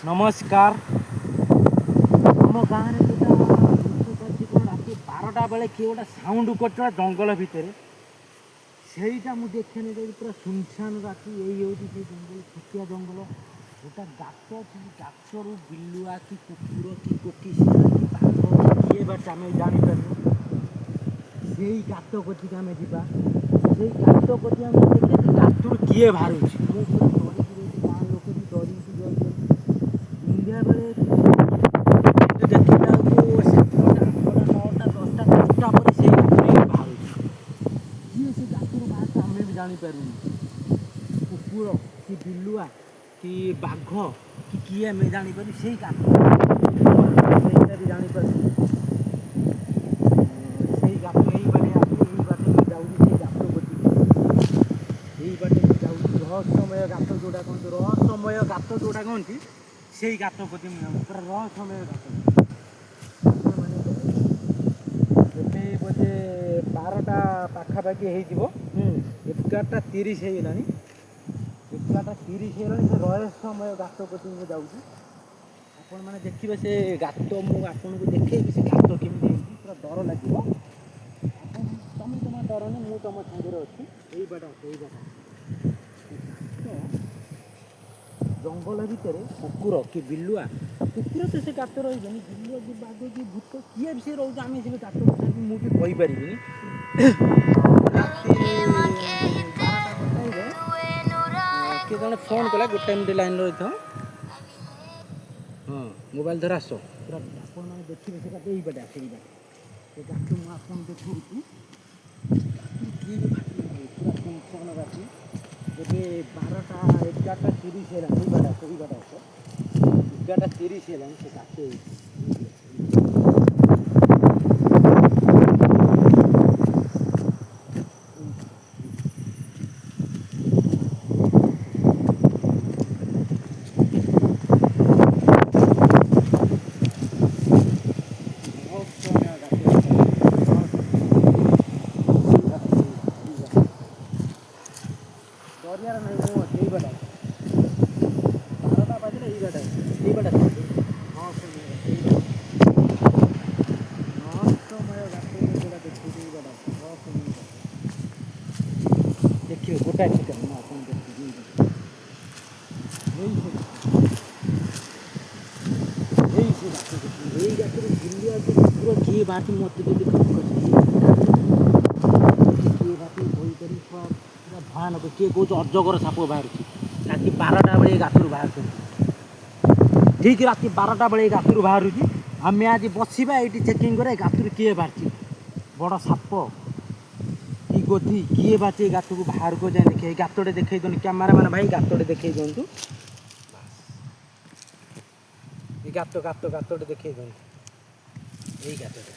नमस्कार आम गाँव में गोटे राति 12टा बेले किए गोटे साउंड कर जंगल भितर से मुझे पूरा सुनसान राति यही हूँ जंगल छुटिया जंगल गोटा गात अच्छी गातर बिलुआ कि कुकुर कि कोकिशिया कि बाघ किए बाटे आम जापर से गात कति आम जा से गात कति आम देखिए गातर किए बाहर गाँ लोक भी डर इंडिया बेले देखा सातटा 8टा 9टा 10टा 10टा पर से बाहर किए से गातर बाहर आम भी जापर कुकुर कि बिलुआ कि बाघ कि किए आम जापर से भी जापर से गात यही बाटे जाऊँगी से गात गति यही बाटे जाऊँगी रहस्यमय गात जोड़ा कहते रहस्यमय गात जोड़ा कहती से गात गति पूरा रहस्यमय गात ଏବେ ବୋଧେ 12ଟା ପାଖାପାଖି ହେଇଯିବ 11ଟା 30 ହେଇଗଲାଣି 11ଟା 30 ହେଇଗଲାଣି ସେ ରହସ୍ୟମୟ ଗାତ କତି ମୁଁ ଯାଉଛି ଆପଣମାନେ ଦେଖିବେ ସେ ଗାତ ମୁଁ ଆପଣଙ୍କୁ ଦେଖେଇବି ସେ ଗାତ କେମିତି ହେଇଛି ପୁରା ଡର ଲାଗିବ ଆପଣ ତମେ ଜମା ଡରନି ମୁଁ ତମ ସାଙ୍ଗରେ ଅଛି ଏଇ ବାଟ ଜଙ୍ଗଲ ଭିତରେ କୁକୁର କି ବିଲୁଆ କୁକୁର ତ ସେ ଗାତ ରହିବେନି ବିଲୁଆ କି ବାଘ କି ଭୂତ କିଏ ବି ସେ ରହୁଛି ଆମେ ସେ ଗାତ କଥା ମୁଁ ବି କହିପାରିବିନି ରାତି 12ଟା ଗୋଟାଇରେ କିଏ ଜଣେ ଫୋନ୍ କଲା ଗୋଟେ ମିନିଟ୍ ଲାଇନ୍ରେ ରହିଥାଅ ହଁ ମୋବାଇଲ୍ ଧର ଆସ ପୁରା ଆପଣମାନେ ଦେଖିବେ ସେ ଗାତ ଏଇ ବାଟେ ଆସ ଏଇ ବାଟେ ସେ ଗାତ ମୁଁ ଆପଣଙ୍କୁ ଦେଖାଉଛି କିଏ ବି ଭାବିନି ପୁରା ସୁନସାନ ରାତି ଏବେ 11ଟା 30 ହେଲାଣି ଏଇ ବାଟେ ଆସ 11ଟା 30 ହେଲାଣି ସେ ଗାତ डरियार नहीं वो यही बाटे 12टा बाजे यही बाटे हाँ रहस्यमय गात जोड़ा देखिए यही बाटे रहस्यमय देखिए गोटाए ठिकाना मैं आपको देखिए यही गात बिलुआ के कुकुर किए बाटी मत किए बाटी बोईकरी पूरा भयानक किए कौच अजगर साप बाहर राति 12टा बेले गातर बाहर ठीक राति 12टा बेले गातर बाहर आम आज बसवा ये चेकिंग करे गातर किए बाहर बड़ साप कि गोधी किए बाचे गात को बाहर को जाए देखे गातटे देखे दिखाई कैमेरा मैन भाई गातटे देखे दिंतु गातटे देखे दिंतु यही गातटे